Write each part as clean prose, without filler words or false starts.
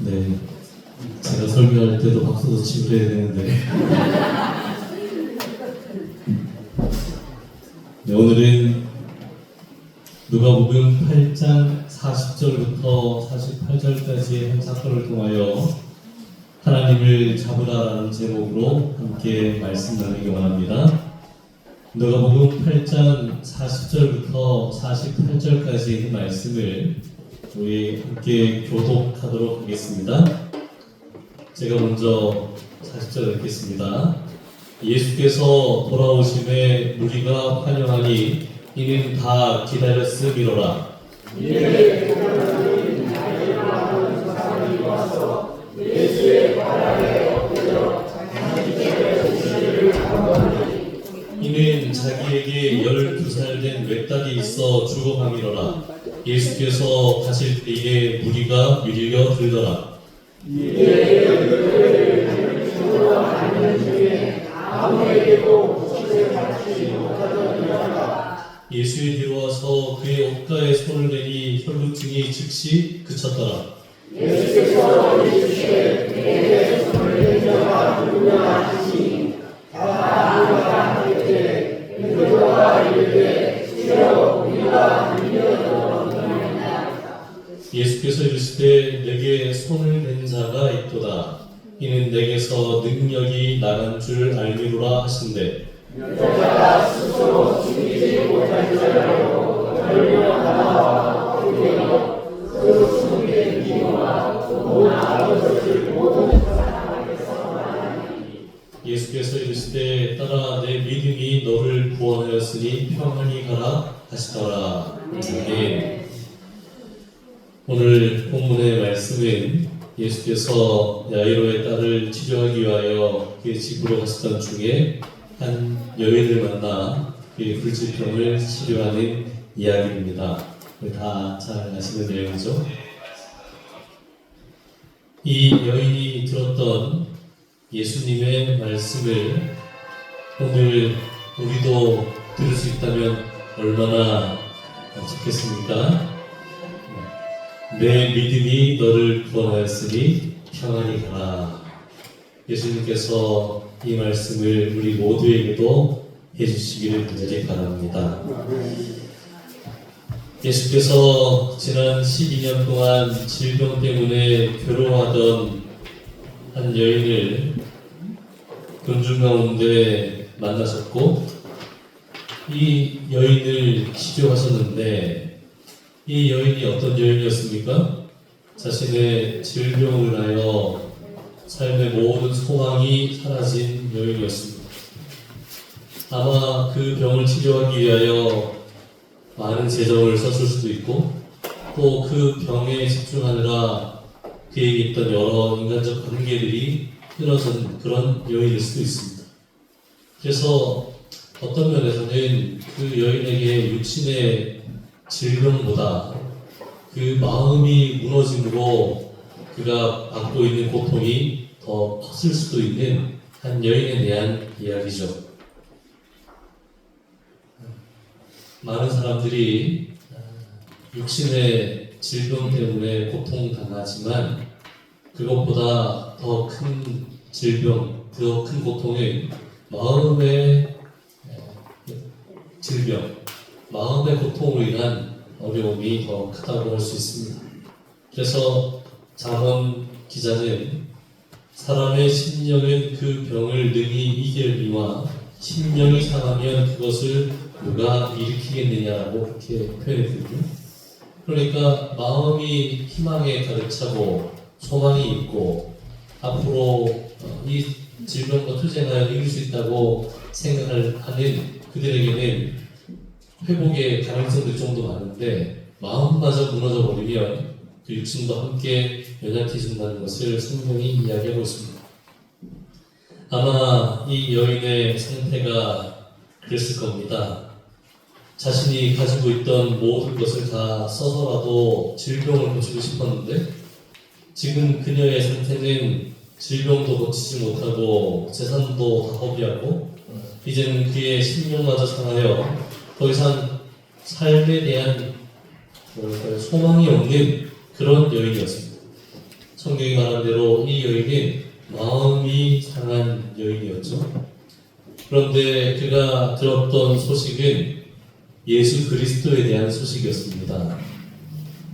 네, 제가 설교할 때도 박수도 치고 그래야 되는데 네, 오늘은 누가복음 8장 40절부터 48절까지의 한 사건을 통하여 하나님을 잡으라라는 제목으로 함께 말씀 나누기 원합니다. 누가복음 8장 40절부터 48절까지의 말씀을 우리 함께 교독하도록 하겠습니다. 제가 먼저 40절 읽겠습니다. 예수께서 돌아오심에 무리가 환영하니 이는 다 기다렸음이로라. 이는 자기에게 12살 된 외딱이 있어 죽어가미로라. 예수께서 가실 때에 무리가 밀려 들더라. 예수의 뒤로 와서 그의 옷가에 손을 대니 혈루증이 즉시 그쳤더라. 예수께서 이르시되 내게 손을 댄 자가 누구냐 하시니 다 함께 베드로가 이르되 주여 우리가 믿으리이다. 예수께서 이르시되 내게 손을 댄 자가 있도다. 이는 내게서 능력이 나간 줄 알미로라 하신대. 여자가 스스로 죽이지 못할 자라고 설명하다와 그리고 그 죽게 기도와 온 아버지를 모든 사람에게서 말하니. 예수께서 이르시되 따라 내 믿음이 너를 구원하였으니 평안히 가라 하시더라. 아멘. 오늘 본문의 말씀은 예수께서 야이로의 딸을 치료하기 위하여 그의 집으로 가시던 중에 한 여인을 만나 그의 불치병을 치료하는 이야기입니다. 다 잘 아시는 내용이죠. 이 여인이 들었던 예수님의 말씀을 오늘 우리도 들을 수 있다면 얼마나 좋겠습니까? 내 믿음이 너를 구원하였으니 평안히 가라. 예수님께서 이 말씀을 우리 모두에게도 해주시기를 간절히 바랍니다. 예수께서 지난 12년 동안 질병 때문에 괴로워하던 한 여인을 군중 가운데 만나셨고 이 여인을 치료하셨는데 이 여인이 어떤 여인이었습니까? 자신의 질병을 하여 삶의 모든 소망이 사라진 여인이었습니다. 아마 그 병을 치료하기 위하여 많은 재정을 썼을 수도 있고 또 그 병에 집중하느라 그에게 있던 여러 인간적 관계들이 끊어진 그런 여인일 수도 있습니다. 그래서 어떤 면에서는 그 여인에게 육신의 질병보다 그 마음이 무너짐으로 그가 받고 있는 고통이 더 컸을 수도 있는 한 여인에 대한 이야기죠. 많은 사람들이 육신의 질병 때문에 고통당하지만 그것보다 더 큰 질병, 더 큰 고통은 마음의 질병, 마음의 고통으로 인한 어려움이 더 크다고 할 수 있습니다. 그래서 잠언 기자는 사람의 심령은 그 병을 능히 이길니와 심령이 상하면 그것을 누가 일으키겠느냐라고 그렇게 표현했거든요. 그러니까 마음이 희망에 가득 차고 소망이 있고 앞으로 이 질병과 투쟁하여 이길 수 있다고 생각을 하는 그들에게는 회복의 가능성도 좀 더 많은데 마음마저 무너져 버리면 그 육신도 함께 연약해진다는 것을 성경이 이야기하고 있습니다. 아마 이 여인의 상태가 그랬을 겁니다. 자신이 가지고 있던 모든 것을 다 써서라도 질병을 고치고 싶었는데 지금 그녀의 상태는 질병도 고치지 못하고 재산도 다 허비하고 이제는 그의 심령마저 상하여 더 이상 삶에 대한 소망이 없는 그런 여인이었습니다. 성경이 말한 대로 이 여인은 마음이 상한 여인이었죠. 그런데 그가 들었던 소식은 예수 그리스도에 대한 소식이었습니다.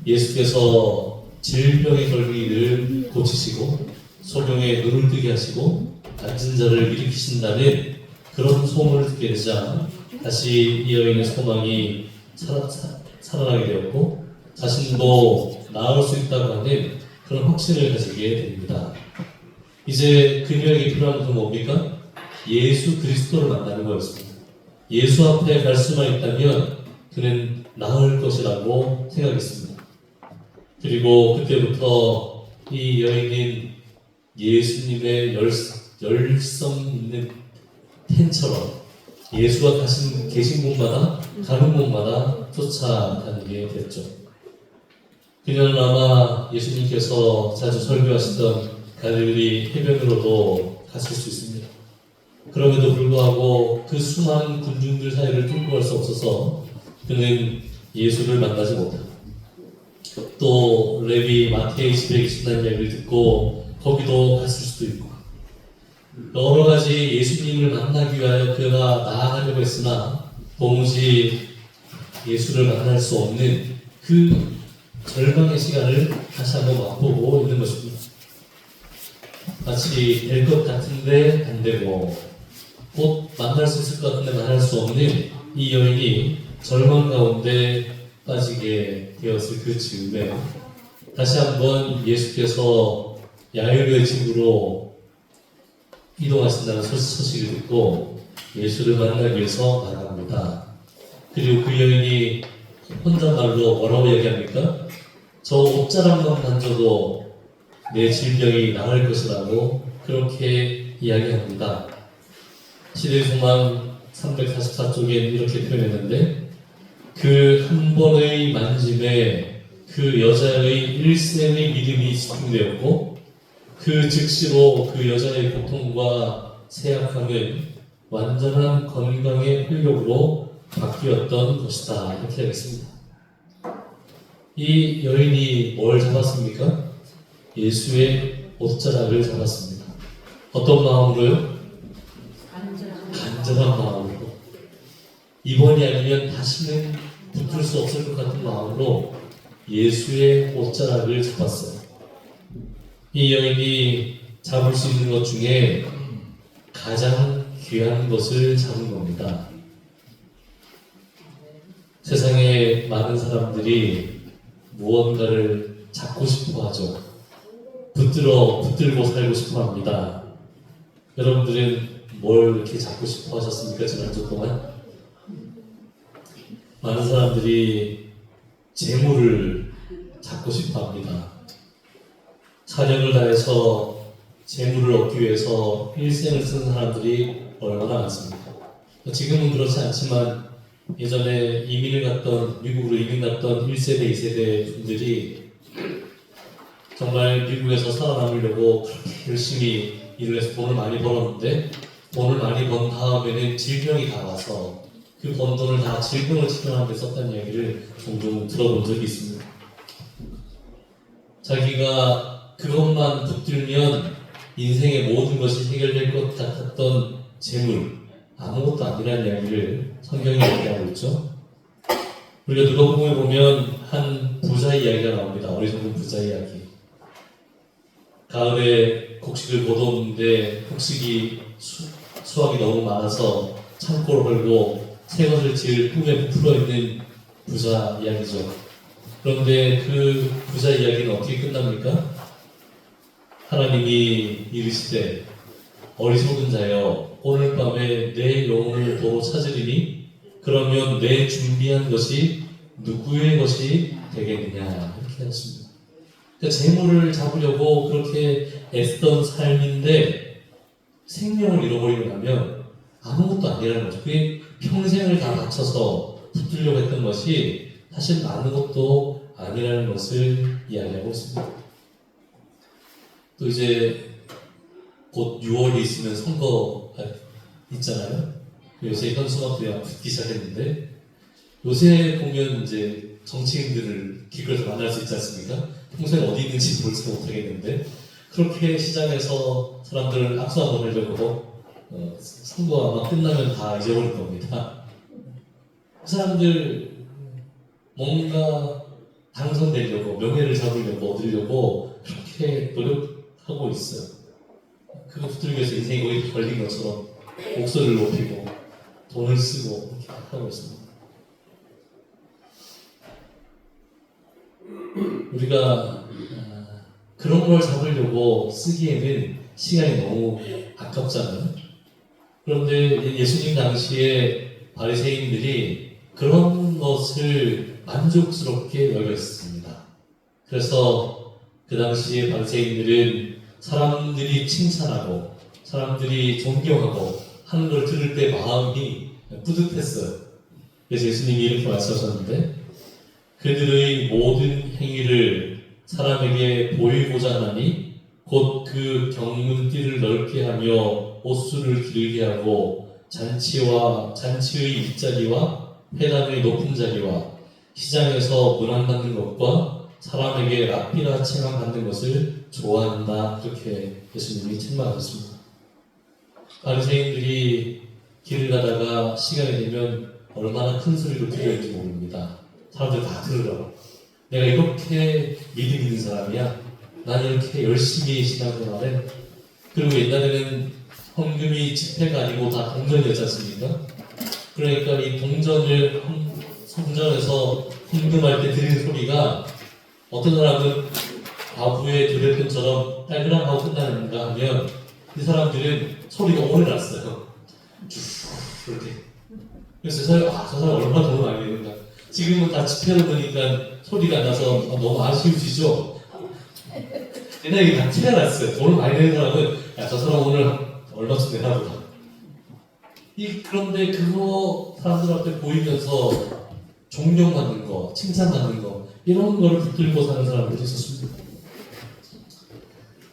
예수께서 질병에 걸린 이를 고치시고 소경의 눈을 뜨게 하시고 앉은 자를 일으키신다는 그런 소문을 듣게 되자 다시 이 여인의 소망이 살아나게 되었고 자신도 나을 수 있다고 하는 그런 확신을 가지게 됩니다. 이제 그녀에게 필요한 것은 뭡니까? 예수 그리스도를 만나는 거였습니다. 예수 앞에 갈 수만 있다면 그는 나을 것이라고 생각했습니다. 그리고 그때부터 이 여인은 예수님의 열성 있는 펜처럼 예수가 계신 곳마다 가는 곳마다 쫓아다니게 됐죠. 그녀는 아마 예수님께서 자주 설교하시던 갈릴리 해변으로도 갔을 수 있습니다. 그럼에도 불구하고 그 수많은 군중들 사이를 뚫고 갈 수 없어서 그는 예수를 만나지 못합니다. 또 레위 마태의 집에 계신다는 이야기를 듣고 거기도 갔을 수도 있고 여러 가지 예수님을 만나기 위하여 그가 나아가려고 했으나 도무지 예수를 만날 수 없는 그 절망의 시간을 다시 한번 맛보고 있는 것입니다. 마치 될 것 같은데 안 되고 곧 만날 수 있을 것 같은데 만날 수 없는 이 여인이 절망 가운데 빠지게 되었을 그 즈음에 다시 한번 예수께서 야이로의 집으로 이동하신다는 소식을 듣고 예수를 만나기 위해서 나갑니다. 그리고 그 여인이 혼잣말로 뭐라고 얘기합니까? 저 옷자락만 만져도 내 질병이 나을 것이라고 그렇게 이야기합니다. 시대소망 344쪽엔 이렇게 표현했는데 그 한 번의 만짐에 그 여자의 일생의 믿음이 집중되었고 그 즉시로 그 여자의 고통과 세약함은 완전한 건강의 활력으로 바뀌었던 것이다. 이렇게 하겠습니다. 이 여인이 뭘 잡았습니까? 예수의 옷자락을 잡았습니다. 어떤 마음으로요? 간절한 마음으로. 이번이 아니면 다시는 붙들 수 없을 것 같은 마음으로 예수의 옷자락을 잡았어요. 이 여인이 잡을 수 있는 것 중에 가장 귀한 것을 잡은 겁니다. 세상에 많은 사람들이 무언가를 잡고 싶어 하죠. 붙들고 살고 싶어 합니다. 여러분들은 뭘 이렇게 잡고 싶어 하셨습니까? 지난주 동안? 많은 사람들이 재물을 잡고 싶어 합니다. 사력을 다해서 재물을 얻기 위해서 일생을 쓰는 사람들이 얼마나 많습니까? 지금은 그렇지 않지만 예전에 미국으로 이민 갔던 1세대, 2세대 분들이 정말 미국에서 살아남으려고 그렇게 열심히 일을 해서 돈을 많이 벌었는데 돈을 많이 번 다음에는 질병이 다 와서 그 번 돈을 다 질병을 치료하는 데 썼다는 이야기를 종종 들어본 적이 있습니다. 자기가 그것만 붙들면 인생의 모든 것이 해결될 것 같았던 재물, 아무것도 아니라는 이야기를 성경이 얘기하고 있죠. 우리가 누가복음에 보면 한 부자 이야기가 나옵니다. 어리석은 부자 이야기. 가을에 곡식을 거뒀는데 곡식이 수확이 너무 많아서 창고를 걸고 새 것을 지을 꿈에 부풀어 있는 부자 이야기죠. 그런데 그 부자 이야기는 어떻게 끝납니까? 하나님이 이르시되 어리석은 자여 오늘 밤에 내 영혼을 도로 찾으리니 그러면 내 준비한 것이 누구의 것이 되겠느냐 이렇게 하셨습니다. 그러니까 재물을 잡으려고 그렇게 애쓰던 삶인데 생명을 잃어버리고 나면 아무것도 아니라는 거죠. 그게 평생을 다 바쳐서 붙들려고 했던 것이 사실 아무것도 아니라는 것을 이야기하고 있습니다. 또 이제 곧 6월이 있으면 선거가 있잖아요. 요새 현수막도 붙기 시작했는데 요새 보면 이제 정치인들을 길거리에서 만날 수 있지 않습니까? 평소에 어디 있는지 볼지도 못하겠는데 그렇게 시장에서 사람들을 악수 한번 하려고 선거 아마 끝나면 다 잊어버릴 겁니다. 그 사람들 뭔가 당선되려고 명예를 잡으려고 얻으려고 그렇게 노력하고 있어요. 그거 붙들기 위해서 인생이 거의 걸린 것처럼 목소리를 높이고 돈을 쓰고 이렇게 하고 있습니다. 우리가 그런 걸 잡으려고 쓰기에는 시간이 너무 아깝잖아요. 그런데 예수님 당시에 바리새인들이 그런 것을 만족스럽게 여겼습니다. 그래서 그 당시에 바리새인들은 사람들이 칭찬하고 사람들이 존경하고 하는 걸 들을 때 마음이 뿌듯했어요. 그래서 예수님이 이렇게 말씀하셨는데 그들의 모든 행위를 사람에게 보이고자 하나니 곧 그 경문띠를 넓게 하며 옷수를 길게 하고 잔치의 윗자리와 회당의 높은 자리와 시장에서 문안받는 것과 사람에게 랍비라 칭함받는 것을 좋아한다. 그렇게 예수님이 책망하셨습니다. 바리새인들이 길을 가다가 시간이 되면 얼마나 큰 소리로 기도했는지 모릅니다. 사람들 다 들으라고. 내가 이렇게 믿음 있는 사람이야. 난 이렇게 열심히 신앙생활해. 그리고 옛날에는 헌금이 지폐가 아니고 다 동전이었지 않습니까? 그러니까 이 동전을 성전에서 헌금할 때 들리는 소리가 어떤 사람은 과부의 두레돈처럼 딸그락하고 끝나는가 하면 이 사람들은 소리가 오래 났어요. 쭉 이렇게. 그래서 저 사람 얼마나 돈을 많이 내는가. 지금은 다 지폐로 보니까 소리가 안 나서 너무 아쉬우시죠? 옛날에 다 티가 났어요. 돈을 많이 내는 사람은 저 사람 오늘 얼마쯤 내나 보다. 그런데 그거 사람들 앞에 보이면서 존경받는 거, 칭찬받는 거 이런 거를 붙들고 사는 사람들이 있었습니다.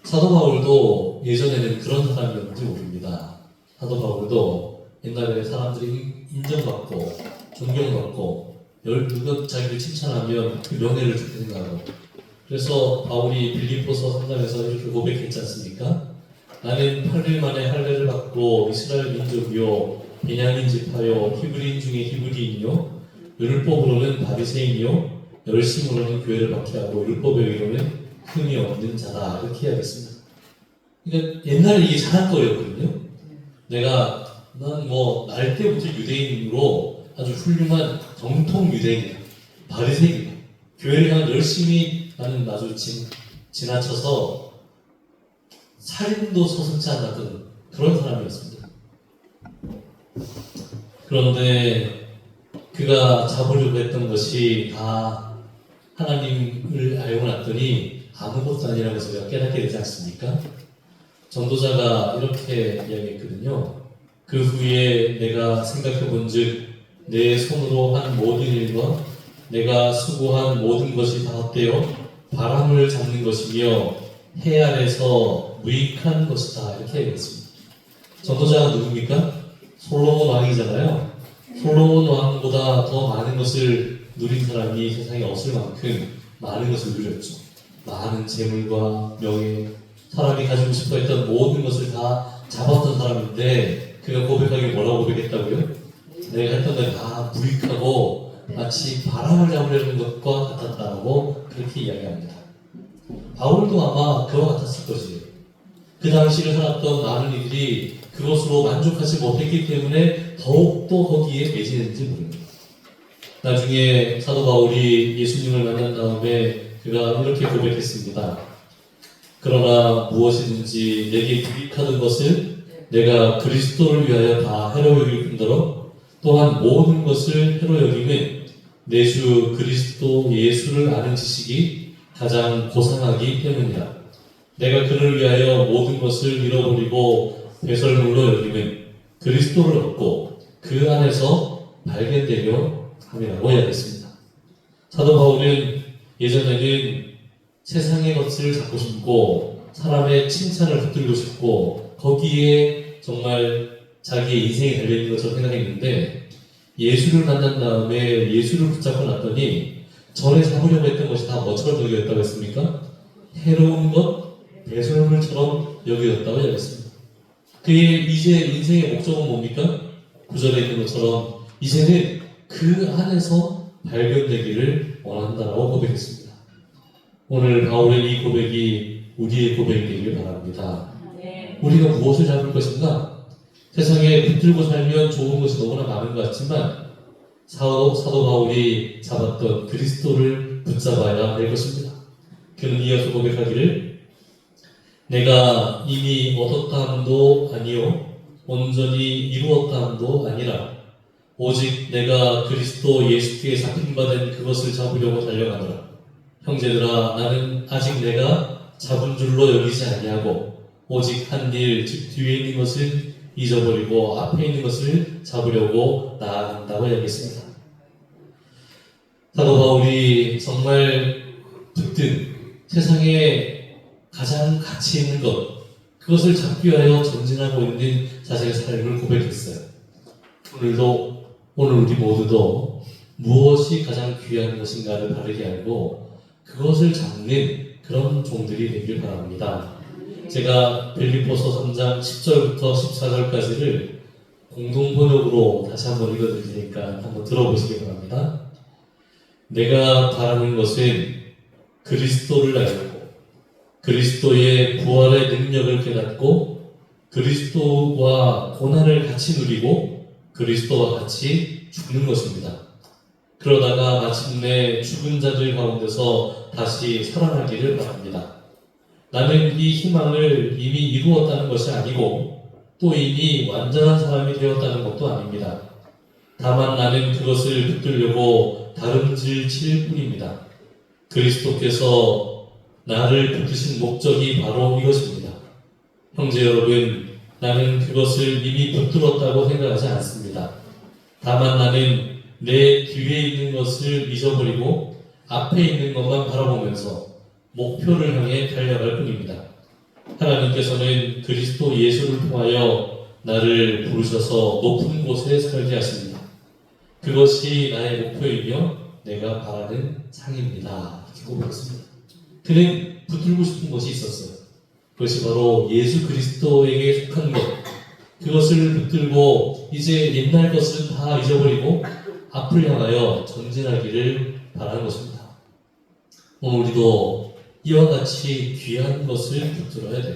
사도 바울도 예전에는 그런 사람이었는지 모릅니다. 사도 바울도 옛날에 사람들이 인정받고 존경받고 누가 자기를 칭찬하면 그 명예를 주게 생각하고 그래서 바울이 빌립보서 3장에서 이렇게 고백했지 않습니까? 나는 8일 만에 할례를 받고 이스라엘 민족이요 베냐민 지파요 히브리인 중에 히브리인이요 율법으로는 바리새인이요 열심으로는 교회를 박해하고 율법에 의로는 흠이 없는 자다. 이렇게 해야겠습니다. 그러니까 옛날에 이게 잘한 거였거든요. 난 날 때부터 유대인으로 아주 훌륭한 정통 유대인, 바리새인, 교회를 향해 열심히 나는 아주 지나쳐서 살인도 서슴지 않았던 그런 사람이었습니다. 그런데 그가 잡으려고 했던 것이 다 하나님을 알고 났더니 아무것도 아니라는 것을 우리가 깨닫게 되지 않습니까? 전도자가 이렇게 이야기했거든요. 그 후에 내가 생각해 본즉 내 손으로 한 모든 일과 내가 수고한 모든 것이 다 헛되어 바람을 잡는 것이며 해 아래서 무익한 것이다. 이렇게 얘기했습니다. 전도자가 누굽니까? 솔로몬 왕이잖아요. 솔로몬 왕보다 더 많은 것을 누린 사람이 세상에 없을 만큼 많은 것을 누렸죠. 많은 재물과 명예, 사람이 가지고 싶어 했던 모든 것을 다 잡았던 사람인데 그가 고백하기 뭐라고 고백했다고요? 내가 했던 게 다 무익하고 마치 바람을 잡으려는 것과 같았다고 그렇게 이야기합니다. 바울도 아마 그와 같았을 것이에요. 그 당시를 살았던 많은 이들이 그것으로 만족하지 못했기 때문에 더욱더 거기에 매진했는지 모릅니다. 나중에 사도 바울이 예수님을 만난 다음에 그가 이렇게 고백했습니다. 그러나 무엇이든지 내게 유익하던 것을 내가 그리스도를 위하여 다 해로 여길 뿐더러 또한 모든 것을 해로 여김은 내 주 그리스도 예수를 아는 지식이 가장 고상하기 때문이라. 내가 그를 위하여 모든 것을 잃어버리고 배설물로 여김은 그리스도를 얻고 그 안에서 발견되려 함이라고 해야겠습니다. 사도 바울은 예전에는 세상의 것을 잡고 싶고 사람의 칭찬을 붙들고 싶고 거기에 정말 자기의 인생이 달려있는 것처럼 생각했는데 예수를 만난 다음에 예수를 붙잡고 났더니 전에 잡으려고 했던 것이 다 뭐처럼 여겨졌다고 했습니까? 해로운 것, 배설물처럼 여겨졌다고 이야기했습니다. 그의 이제 인생의 목적은 뭡니까? 구절에 있는 것처럼 이제는 그 안에서 발견되기를 원한다라고 고백했습니다. 오늘 바울의 이 고백이 우리의 고백이 되기를 바랍니다. 우리가 무엇을 잡을 것인가? 세상에 붙들고 살면 좋은 것이 너무나 많은 것 같지만 사도 바울이 잡았던 그리스도를 붙잡아야 할 것입니다. 그는 이어서 고백하기를 내가 이미 얻었다 함도 아니요 온전히 이루었다 함도 아니라 오직 내가 그리스도 예수께 잡힌 바 된 그것을 잡으려고 달려가노라. 형제들아 나는 아직 내가 잡은 줄로 여기지 아니하고 오직 한 일 즉 뒤에 있는 것을 잊어버리고 앞에 있는 것을 잡으려고 나아간다고 이야기했습니다. 사도 바울이 정말 붙든 세상에 가장 가치 있는 것 그것을 잡기 위하여 전진하고 있는 자신의 삶을 고백했어요. 오늘 우리 모두도 무엇이 가장 귀한 것인가를 바르게 알고 그것을 잡는 그런 종들이 되길 바랍니다. 제가 빌립보서 3장 10절부터 14절까지를 공동번역으로 다시 한번 읽어드릴 테니까 한번 들어보시기 바랍니다. 내가 바라는 것은 그리스도를 알고 그리스도의 부활의 능력을 깨닫고 그리스도와 고난을 같이 누리고 그리스도와 같이 죽는 것입니다. 그러다가 마침내 죽은 자들 가운데서 다시 살아나기를 바랍니다. 나는 이 희망을 이미 이루었다는 것이 아니고 또 이미 완전한 사람이 되었다는 것도 아닙니다. 다만 나는 그것을 붙들려고 다름질 칠 뿐입니다. 그리스도께서 나를 붙드신 목적이 바로 이것입니다. 형제 여러분, 나는 그것을 이미 붙들었다고 생각하지 않습니다. 다만 나는 내 뒤에 있는 것을 잊어버리고 앞에 있는 것만 바라보면서 목표를 향해 달려갈 뿐입니다. 하나님께서는 그리스도 예수를 통하여 나를 부르셔서 높은 곳에 살게 하십니다. 그것이 나의 목표이며 내가 바라는 상입니다. 이렇게 고백했습니다. 그는 붙들고 싶은 것이 있었어요. 그것이 바로 예수 그리스도에게 속한 것. 그것을 붙들고 이제 옛날 것은 다 잊어버리고 앞을 향하여 전진하기를 바라는 것입니다. 오늘 우리도 이와 같이 귀한 것을 붙들어야 돼요.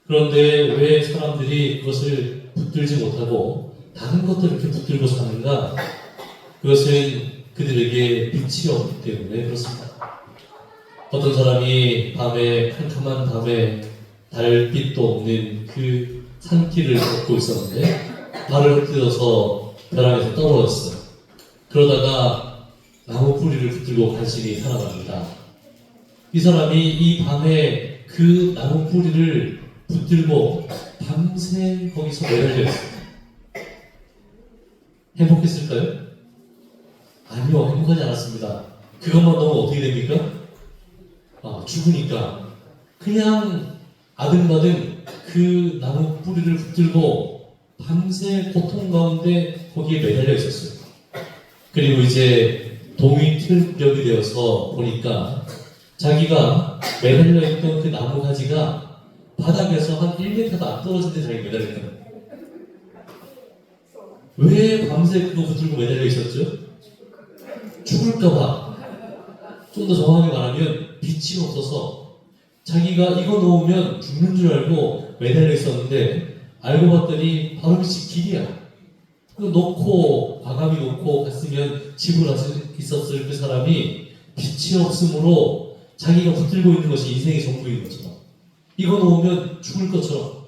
그런데 왜 사람들이 그것을 붙들지 못하고 다른 것들을 이렇게 붙들고 사는가? 그것은 그들에게 빛이 없기 때문에 그렇습니다. 어떤 사람이 캄캄한 밤에 달빛도 없는 그 산길을 걷고 있었는데 발을 헛디뎌서 벼랑에서 떨어졌어요. 그러다가 나무 뿌리를 붙들고 간신히 살아납니다. 이 사람이 이 밤에 그 나무 뿌리를 붙들고 밤새 거기서 매달려 있어요. 행복했을까요? 아니요, 행복하지 않았습니다. 그것만 넣으면 어떻게 됩니까? 죽으니까 그냥 아등바등 그 나무 뿌리를 붙들고 밤새 고통 가운데 거기에 매달려 있었어요. 그리고 이제 동이 틀벽이 되어서 보니까 자기가 매달려 있던 그 나무 가지가 바닥에서 한 1m도 안 떨어진 데 자기가 매달려 있던 거예요. 왜 밤새 그거 붙들고 매달려 있었죠? 죽을까봐. 좀 더 정확하게 말하면 빛이 없어서 자기가 이거 놓으면 죽는 줄 알고 매달려 있었는데 알고 봤더니 바로 빛이 길이야. 그거 놓고 과감히 놓고 갔으면 집을 있었을 그 사람이 빛이 없으므로 자기가 붙들고 있는 것이 인생의 전부인 것처럼 이거 놓으면 죽을 것처럼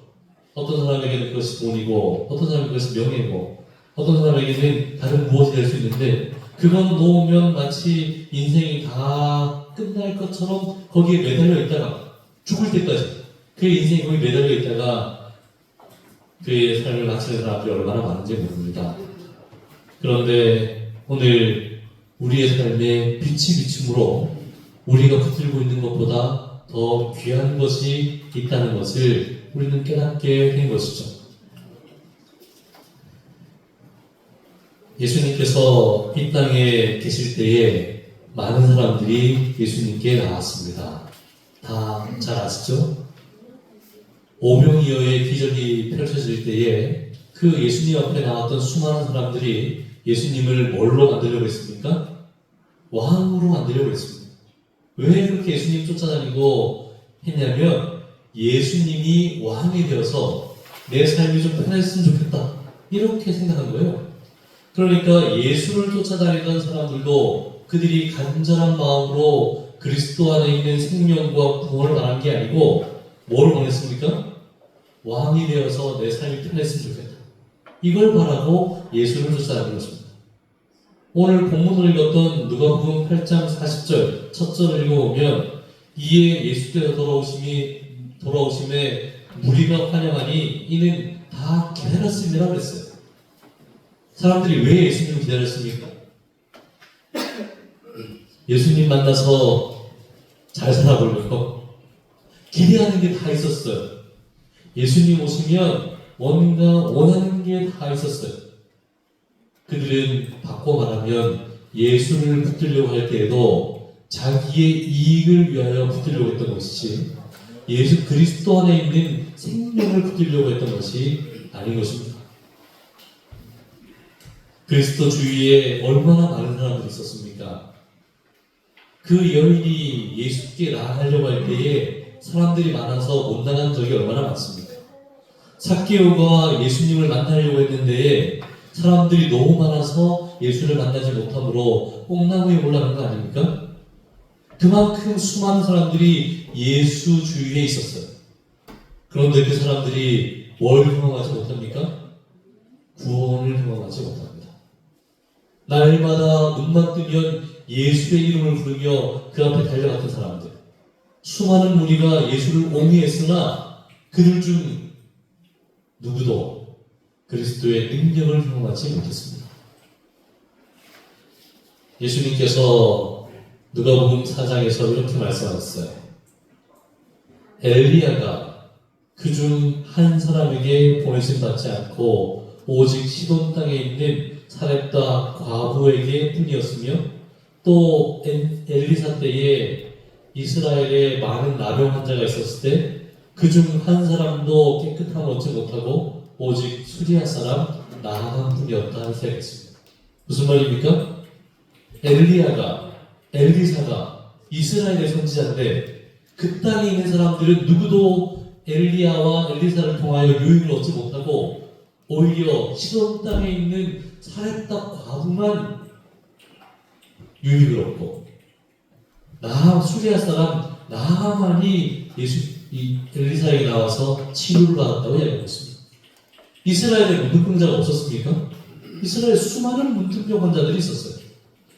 어떤 사람에게는 그것이 돈이고 어떤 사람에게는 그것이 명예고 어떤 사람에게는 다른 무엇이 될 수 있는데 그건 놓으면 마치 인생이 다 끝날 것처럼 거기에 매달려 있다가 죽을 때까지 그의 인생이 거기 매달려 있다가 그의 삶을 마치는 사람들이 얼마나 많은지 모릅니다. 그런데 오늘 우리의 삶에 빛이 비춤으로 우리가 붙들고 있는 것보다 더 귀한 것이 있다는 것을 우리는 깨닫게 된 것이죠. 예수님께서 이 땅에 계실 때에 많은 사람들이 예수님께 나왔습니다. 다 잘 아시죠? 오병이어의 기적이 펼쳐질 때에 그 예수님 앞에 나왔던 수많은 사람들이 예수님을 뭘로 만들려고 했습니까? 왕으로 만들려고 했습니다. 왜 그렇게 예수님 쫓아다니고 했냐면 예수님이 왕이 되어서 내 삶이 좀 편했으면 좋겠다 이렇게 생각한 거예요. 그러니까 예수를 쫓아다니던 사람들도 그들이 간절한 마음으로 그리스도 안에 있는 생명과 구원을 바란 게 아니고 뭐를 원했습니까? 왕이 되어서 내 삶이 편했으면 좋겠다. 이걸 바라고 예수를 쫓아다니는 것입니다. 오늘 본문을 읽었던 누가복음 8장 40절 첫 절을 읽어보면 이에 예수께서 돌아오심에 무리가 환영하니 이는 다 기다렸습니다 그랬어요. 사람들이 왜 예수님을 기다렸습니까? 예수님 만나서 잘 살아보려고 기대하는 게 다 있었어요. 예수님 오시면 뭔가 원하는 게 다 있었어요. 그들은 바꿔 말하면 예수를 붙들려고 할 때에도 자기의 이익을 위하여 붙들려고 했던 것이지 예수 그리스도 안에 있는 생명을 붙들려고 했던 것이 아닌 것입니다. 그리스도 주위에 얼마나 많은 사람들이 있었습니까? 그 여인이 예수께 나아가려고 할 때에 사람들이 많아서 못 나간 적이 얼마나 많습니까? 삭개오가 예수님을 만나려고 했는데 사람들이 너무 많아서 예수를 만나지 못함으로 뽕나무에 올라간 거 아닙니까? 그만큼 수많은 사람들이 예수 주위에 있었어요. 그런데 그 사람들이 뭘 경험하지 못합니까? 구원을 경험하지 못합니다. 날마다 눈만 뜨면 예수의 이름을 부르며 그 앞에 달려갔던 사람들, 수많은 무리가 예수를 옹이했으나 그들 중 누구도 그리스도의 능력을 경험하지 못했습니다. 예수님께서 누가복음 4장에서 이렇게 말씀하셨어요. 엘리야가 그중 한 사람에게 보내심 받지 않고 오직 시돈 땅에 있는 사렙다 과부에게 뿐이었으며 또 엘리사 때에 이스라엘에 많은 나병 환자가 있었을 때 그중 한 사람도 깨끗함 얻지 못하고 오직 수리아 사람 나아만 뿐이었다 하는 생각했습니다. 무슨 말입니까? 엘리사가 이스라엘의 선지자인데 그 땅에 있는 사람들은 누구도 엘리야와 엘리사를 통하여 유익을 얻지 못하고 오히려 시돈 땅에 있는 사렙다 과부만 유익을 얻고 수리아 사람 나아만이 엘리사에게 나와서 치료를 받았다고 이야기하고 있습니다. 이스라엘에 문둥병자가 없었습니까? 이스라엘에 수많은 문둥병 환자들이 있었어요.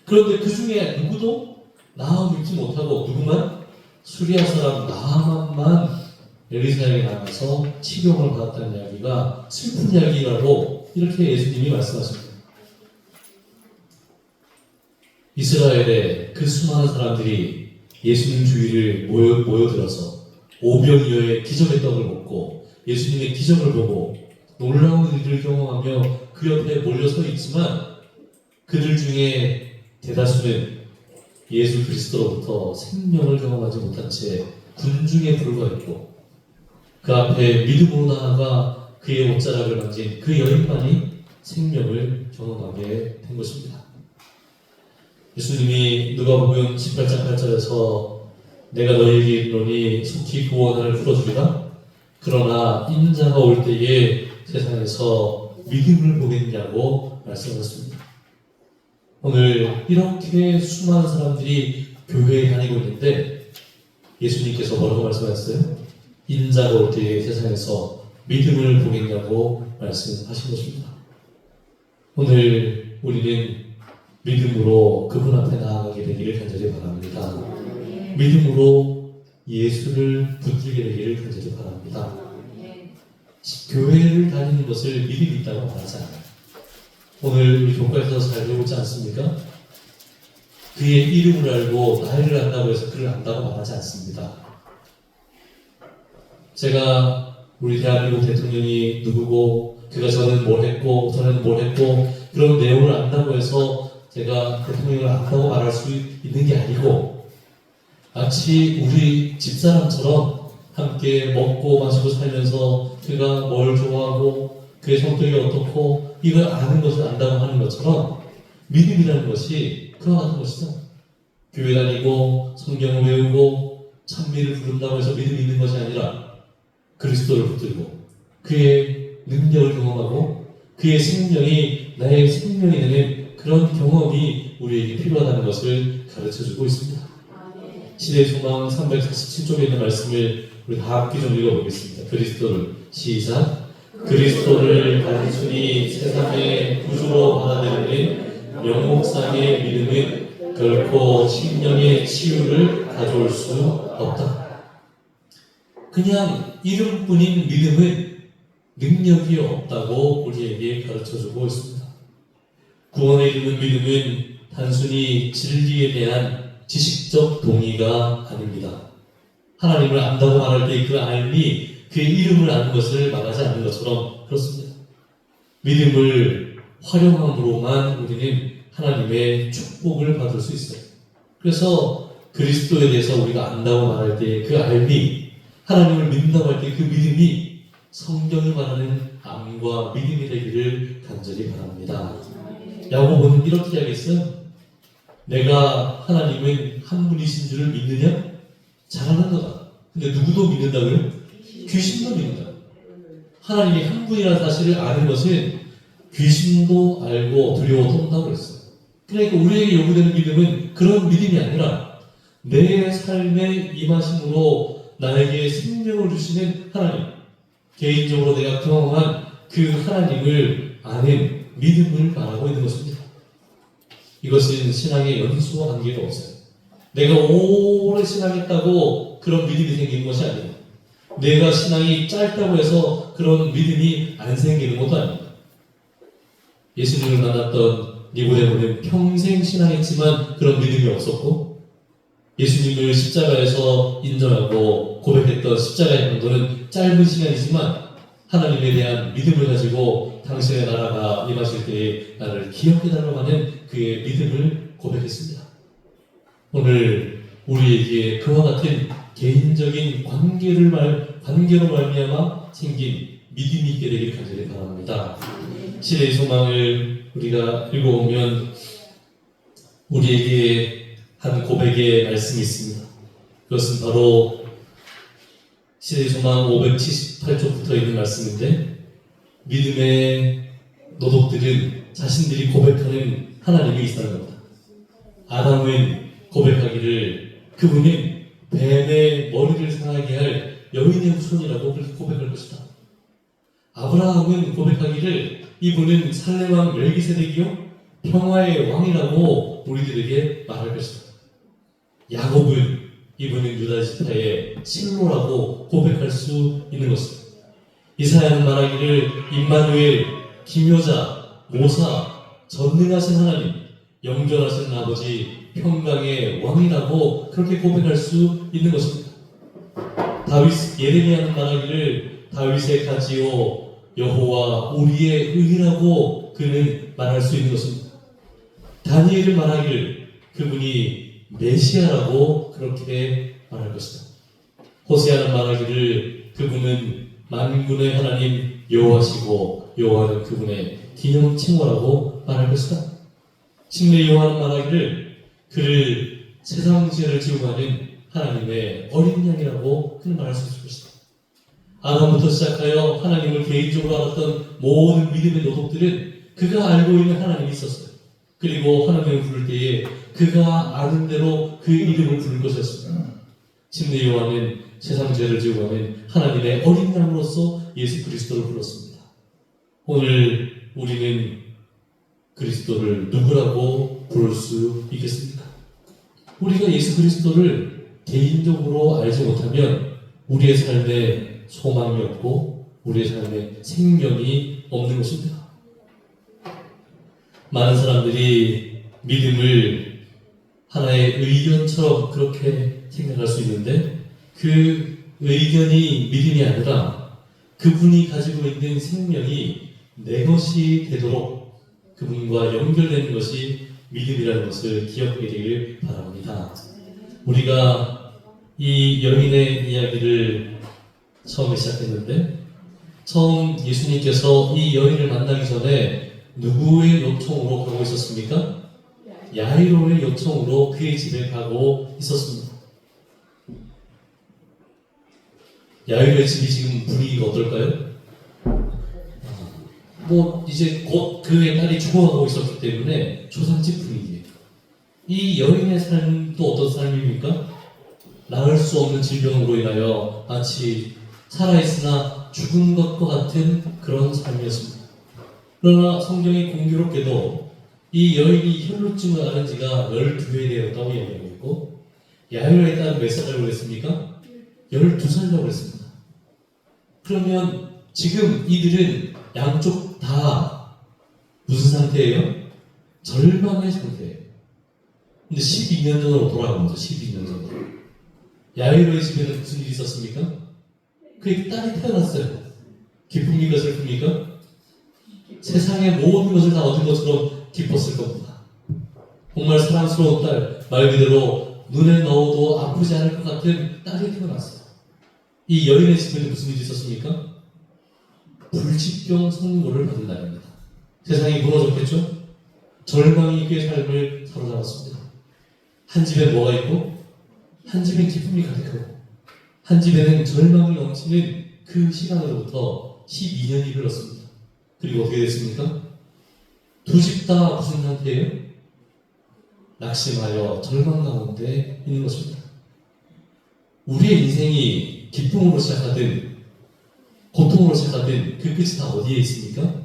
그런데 그 중에 누구도 나아 믿지 못하고 누구만 수리아 사람 나아만만 엘리사에게 나가서 치료를 받았다는 이야기가 슬픈 이야기라고 이렇게 예수님이 말씀하십니다. 이스라엘의 그 수많은 사람들이 예수님 주위를 모여들어서 오병이어의 기적의 떡을 먹고 예수님의 기적을 보고 놀라운 일을 경험하며 그 옆에 몰려서 있지만 그들 중에 대다수는 예수 그리스도로부터 생명을 경험하지 못한 채 군중에 불과했고 그 앞에 믿음으로 나아가 그의 옷자락을 만진 그 여인만이 생명을 경험하게 된 것입니다. 예수님이 누가복음 18장 8절에서 내가 너희에게 이르노니 속히 구원을 풀어주리라. 그러나 인자가 올 때에 세상에서 믿음을 보겠냐고 말씀하셨습니다. 오늘 이렇게 수많은 사람들이 교회에 다니고 있는데 예수님께서 뭐라고 말씀하셨어요? 인자가 올 때에 세상에서 믿음을 보겠냐고 말씀하신 것입니다. 오늘 우리는 믿음으로 그분 앞에 나아가게 되기를 간절히 바랍니다. 믿음으로 예수를 붙들게 되기를 간절히 바랍니다. 교회를 다니는 것을 믿음이 있다고 말하지 않아요. 오늘 우리 교과에서 잘 배우지 않습니까? 그의 이름을 알고 나이를 안다고 해서 그를 안다고 말하지 않습니다. 제가 우리 대한민국 대통령이 누구고 그가 저는 뭘 했고 저는 뭘 했고 그런 내용을 안다고 해서 제가 대통령을 안다고 말할 수 있는 게 아니고 마치 우리 집사람처럼 함께 먹고 마시고 살면서 그가 뭘 좋아하고 그의 성격이 어떻고 이걸 아는 것을 안다고 하는 것처럼 믿음이라는 것이 그와 같은 것이죠. 교회 다니고 성경을 외우고 찬미를 부른다고 해서 믿음이 있는 것이 아니라 그리스도를 붙들고 그의 능력을 경험하고 그의 생명이 나의 생명이 되는 그런 경험이 우리에게 필요하다는 것을 가르쳐주고 있습니다. 시대의 소망 347쪽에 있는 말씀을 우리 다 함께 좀 읽어보겠습니다. 그리스도를 시작. 그리스도를 단순히 세상의 구주로 받아들이는 영목상의 믿음은 결코 심령의 치유를 가져올 수 없다. 그냥 이름뿐인 믿음은 능력이 없다고 우리에게 가르쳐주고 있습니다. 구원에 이르는 믿음은 단순히 진리에 대한 지식적 동의가 아닙니다. 하나님을 안다고 말할 때 그 알미, 그의 이름을 아는 것을 말하지 않는 것처럼 그렇습니다. 믿음을 활용함으로만 우리는 하나님의 축복을 받을 수 있어요. 그래서 그리스도에 대해서 우리가 안다고 말할 때 그 알미, 하나님을 믿는다고 할 때 그 믿음이 성경이 말하는 암과 믿음이 되기를 간절히 바랍니다. 야고보는 이렇게 이야기했어요. 내가 하나님은 한 분이신 줄을 믿느냐? 잘하는 거다. 근데 누구도 믿는다고요? 귀신도 믿는다. 하나님이 한 분이라는 사실을 아는 것은 귀신도 알고 두려워 떤다고 그랬어요. 그러니까 우리에게 요구되는 믿음은 그런 믿음이 아니라 내 삶에 임하심으로 나에게 생명을 주시는 하나님, 개인적으로 내가 경험한 그 하나님을 아는 믿음을 말하고 있는 것입니다. 이것은 신앙의 연수와 관계가 없어요. 내가 오래 신앙했다고 그런 믿음이 생기는 것이 아니에요. 내가 신앙이 짧다고 해서 그런 믿음이 안 생기는 것도 아닙니다. 예수님을 만났던 니고데모는 평생 신앙했지만 그런 믿음이 없었고, 예수님을 십자가에서 인정하고 고백했던 십자가의 강도는 짧은 시간이지만 하나님에 대한 믿음을 가지고 당신의 나라가 임하실 때에 나를 기억해달라고 하는 그의 믿음을 고백했습니다. 오늘 우리에게 그와 같은 개인적인 관계로 말미암아 생긴 믿음이 있게 되길 간절히 바랍니다. 시대의 소망을 우리가 읽어보면 우리에게 한 고백의 말씀이 있습니다. 그것은 바로 시대의 소망 578쪽부터 있는 말씀인데, 믿음의 노독들은 자신들이 고백하는 하나님이 있다는 겁니다. 아담은 고백하기를 그분은 뱀의 머리를 상하게 할 여인의 후손이라고 그렇게 고백할 것이다. 아브라함은 고백하기를 이분은 살레왕 멜기세덱이요 평화의 왕이라고 우리들에게 말할 것이다. 야곱은 이분은 유다 지파의 실로라고 고백할 수 있는 것입니다. 이사야는 말하기를 임마누엘, 기묘자, 모사, 전능하신 하나님, 영존하신 아버지, 평강의 왕이라고 그렇게 고백할 수 있는 것입니다. 예레미야는 말하기를 다윗의 가지요 여호와 우리의 의라고 그는 말할 수 있는 것입니다. 다니엘은 말하기를 그분이 메시아라고 그렇게 말할 것이다. 호세아는 말하기를 그분은 만군의 하나님 여호와시고 여호와는 그분의 기념 칭호라고 말할 것이다. 신뢰 요한은 말하기를 그를 세상 죄를 지고 가는 하나님의 어린 양이라고 그는 말할 수 있을 것이다. 아담부터 시작하여 하나님을 개인적으로 알았던 모든 믿음의 노독들은 그가 알고 있는 하나님이 있었어요. 그리고 하나님을 부를 때에 그가 아는 대로 그 이름을 부를 것이었습니다. 침례 요한은 세상 죄를 지고 가는 하나님의 어린 양으로서 예수 그리스도를 불렀습니다. 오늘 우리는 그리스도를 누구라고 부를 수 있겠습니까? 우리가 예수 그리스도를 개인적으로 알지 못하면 우리의 삶에 소망이 없고 우리의 삶에 생명이 없는 것입니다. 많은 사람들이 믿음을 하나의 의견처럼 그렇게 생각할 수 있는데, 그 의견이 믿음이 아니라 그분이 가지고 있는 생명이 내 것이 되도록 그분과 연결되는 것이 믿음이라는 것을 기억하게 되길 바랍니다. 우리가 이 여인의 이야기를 처음에 시작했는데 처음 예수님께서 이 여인을 만나기 전에 누구의 요청으로 가고 있었습니까? 야이로의 요청으로 그의 집에 가고 있었습니다. 야이로의 집이 지금 분위기가 어떨까요? 이제 곧 그의 딸이 죽어가고 있었기 때문에 초상집 분위기예요. 이 여인의 삶도 어떤 삶입니까? 나을 수 없는 질병으로 인하여 마치 살아있으나 죽은 것과 같은 그런 삶이었습니다. 그러나 성경이 공교롭게도 이 여인이 혈루증을 앓은 지가 12회 되었다고 이야기하고 있고 야이로의 딸은 몇 살이라고 그랬습니까? 12살이라고 그랬습니다. 그러면 지금 이들은 양쪽 다 무슨 상태예요? 절망의 상태예요. 근데 12년 전으로 돌아간 거죠. 12년 전으로. 야이로의 집에는 무슨 일이 있었습니까? 그의 딸이 태어났어요. 기쁩니까? 슬픕니까? 세상의 모든 것을 다 얻은 것처럼 기뻤을 겁니다. 정말 사랑스러운 딸, 말 그대로 눈에 넣어도 아프지 않을 것 같은 딸이 태어났어요. 이 여인의 집에는 무슨 일이 있었습니까? 불치병 선고를 받은 날입니다. 세상이 무너졌겠죠? 절망이 그의 삶을 사로잡았습니다. 한 집에 뭐가 있고 한 집엔 기쁨이 가득하고 한 집에는 절망이 넘치는 그 시간으로부터 12년이 흘렀습니다. 그리고 어떻게 됐습니까? 두 집 다 무슨 상태예요? 낙심하여 절망 가운데 있는 것입니다. 우리의 인생이 기쁨으로 시작하든 고통으로 시작하든 그 끝이 다 어디에 있습니까?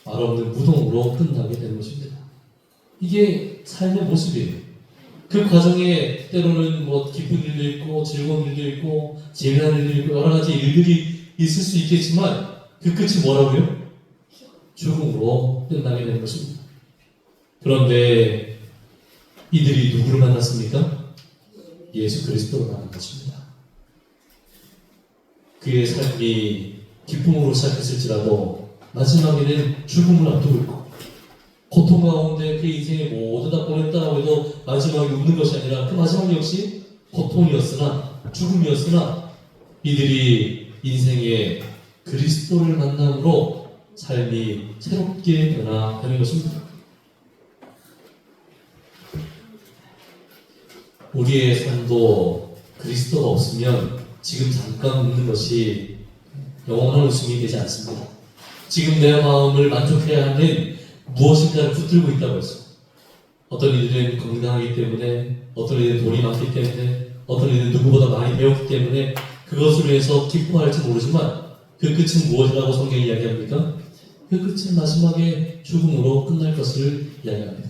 말 없는 무덤으로 끝나게 되는 것입니다. 이게 삶의 모습이에요. 그 과정에 때로는 기쁜 일도 있고 즐거운 일도 있고 재미난 일도 있고 여러 가지 일들이 있을 수 있겠지만 그 끝이 뭐라고요? 죽음으로 끝나게 되는 것입니다. 그런데 이들이 누구를 만났습니까? 예수 그리스도를 만난 것입니다. 그의 삶이 기쁨으로 시작했을지라도 마지막에는 죽음을 앞두고 있고 고통 가운데 그 인생의 모두 다 보냈다고 해도 마지막에 웃는 것이 아니라 그 마지막 역시 고통이었으나 죽음이었으나 이들이 인생의 그리스도를 만남으로 삶이 새롭게 변화되는 것입니다. 우리의 삶도 그리스도가 없으면 지금 잠깐 웃는 것이 영원한 웃음이 되지 않습니다. 지금 내 마음을 만족해야 하는 무엇인가를 붙들고 있다고 했어요. 어떤 이들은 건강하기 때문에, 어떤 이들은 돈이 많기 때문에, 어떤 이들은 누구보다 많이 배웠기 때문에 그것을 위해서 기뻐할지 모르지만 그 끝은 무엇이라고 성경이 이야기합니까? 그 끝은 마지막에 죽음으로 끝날 것을 이야기합니다.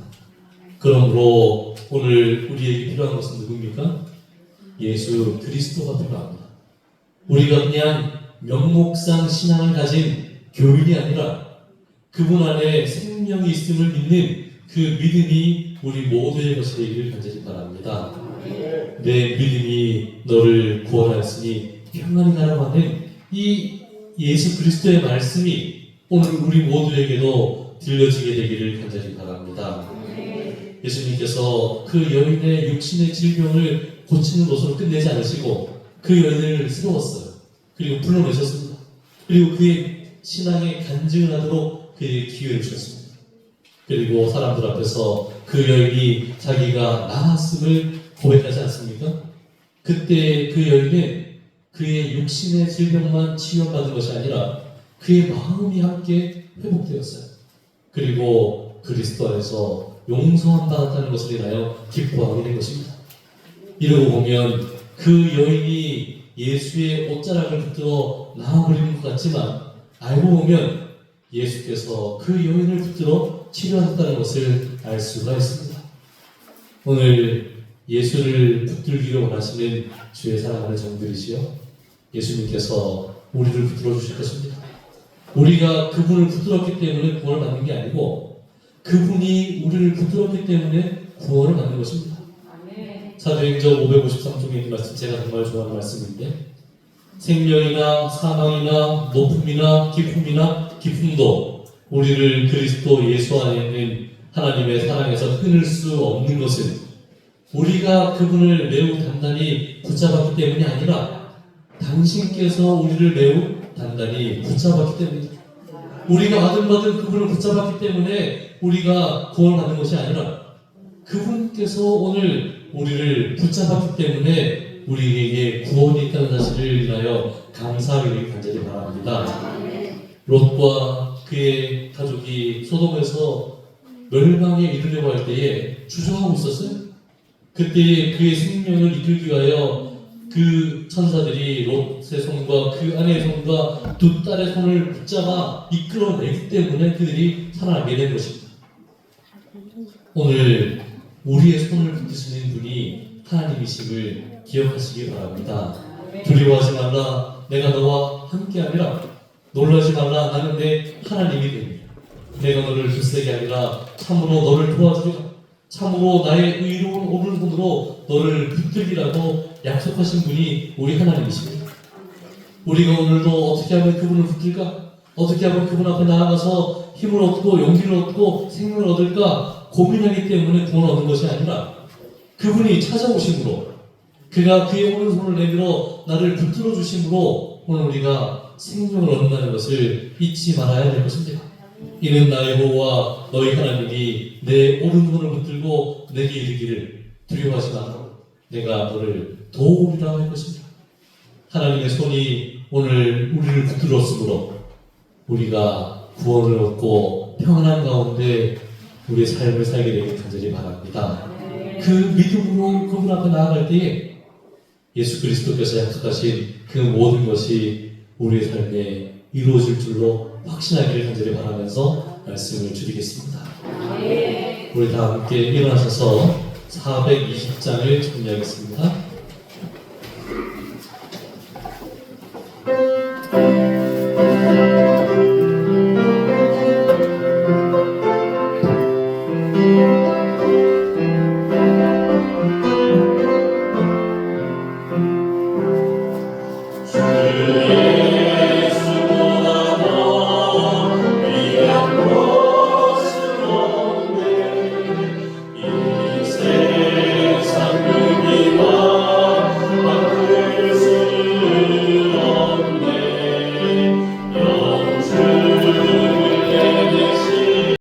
그러므로 오늘 우리에게 필요한 것은 누굽니까? 예수 그리스도가 필요합니다. 우리가 그냥 명목상 신앙을 가진 교인이 아니라 그분 안에 생명이 있음을 믿는 그 믿음이 우리 모두의 것이 되기를 간절히 바랍니다. 내 믿음이 너를 구원하였으니 평안히 가라고 하는 이 예수 그리스도의 말씀이 오늘 우리 모두에게도 들려지게 되기를 간절히 바랍니다. 예수님께서 그 여인의 육신의 질병을 고치는 것으로 끝내지 않으시고 그 여인을 세웠어요. 그리고 불러내셨습니다. 그리고 그의 신앙에 간증을 하도록 그에게 기회를 주셨습니다. 그리고 사람들 앞에서 그 여인이 자기가 나았음을 고백하지 않습니까? 그때 그 여인은 그의 육신의 질병만 치유받은 것이 아니라 그의 마음이 함께 회복되었어요. 그리고 그리스도 안에서 용서함 받았다는 것을 인하여 기뻐하게 된 것입니다. 이러고 보면 그 여인이 예수의 옷자락을 붙들어 나와버리는 것 같지만 알고 보면 예수께서 그 여인을 붙들어 치료하셨다는 것을 알 수가 있습니다. 오늘 예수를 붙들기를 원하시는 주의 사랑하는 종들이시여, 예수님께서 우리를 붙들어 주실 것입니다. 우리가 그분을 붙들었기 때문에 구원을 받는 게 아니고 그분이 우리를 붙들었기 때문에 구원을 받는 것입니다. 사도행전 553쪽에 있는 말씀, 제가 정말 좋아하는 말씀인데, 생명이나 사망이나 높음이나 기쁨이나 기쁨도 우리를 그리스도 예수 안에 있는 하나님의 사랑에서 끊을 수 없는 것은 우리가 그분을 매우 단단히 붙잡았기 때문이 아니라 당신께서 우리를 매우 단단히 붙잡았기 때문입니다. 우리가 아들받은 그분을 붙잡았기 때문에 우리가 구원을 받는 것이 아니라 그분께서 오늘 우리를 붙잡았기 때문에 우리에게 구원이 있다는 사실을 인하여 감사하기를 간절히 바랍니다. 롯과 그의 가족이 소돔에서 멸망에 이르려고 할 때에 주저하고 있었어요. 그때 그의 생명을 이끌기 위하여 그 천사들이 롯의 손과 그 아내의 손과 두 딸의 손을 붙잡아 이끌어내기 때문에 그들이 살아나게 된 것입니다. 오늘 우리의 손을 붙드시는 분이 하나님이심을 기억하시기 바랍니다. 두려워하지 말라, 내가 너와 함께하리라. 놀라지 말라, 나는 내 하나님이 됩니다. 내가 너를 불쌍히 아니라 참으로 너를 도와주리라. 참으로 나의 의로운 오른손으로 너를 붙들리라고 약속하신 분이 우리 하나님이십니다. 우리가 오늘도 어떻게 하면 그분을 붙들까? 어떻게 하면 그분 앞에 나아가서 힘을 얻고 용기를 얻고 생명을 얻을까 고민하기 때문에 구원을 얻는 것이 아니라 그분이 찾아오심으로 그가 그의 오른손을 내밀어 나를 붙들어 주심으로 오늘 우리가 생명을 얻는다는 것을 잊지 말아야 될 것입니다. 이는 나의 여호와 너희 하나님이 내 오른손을 붙들고 내게 이르기를 두려워하지 말라, 내가 너를 도우리라 할 것입니다. 하나님의 손이 오늘 우리를 붙들었으므로 우리가 구원을 얻고 평안한 가운데 우리의 삶을 살게 되길 간절히 바랍니다. 그 믿음으로 그분 앞에 나아갈 때에 예수 그리스도께서 약속하신 그 모든 것이 우리의 삶에 이루어질 줄로 확신하기를 간절히 바라면서 말씀을 드리겠습니다. 우리 다 함께 일어나셔서 420장을 정리하겠습니다.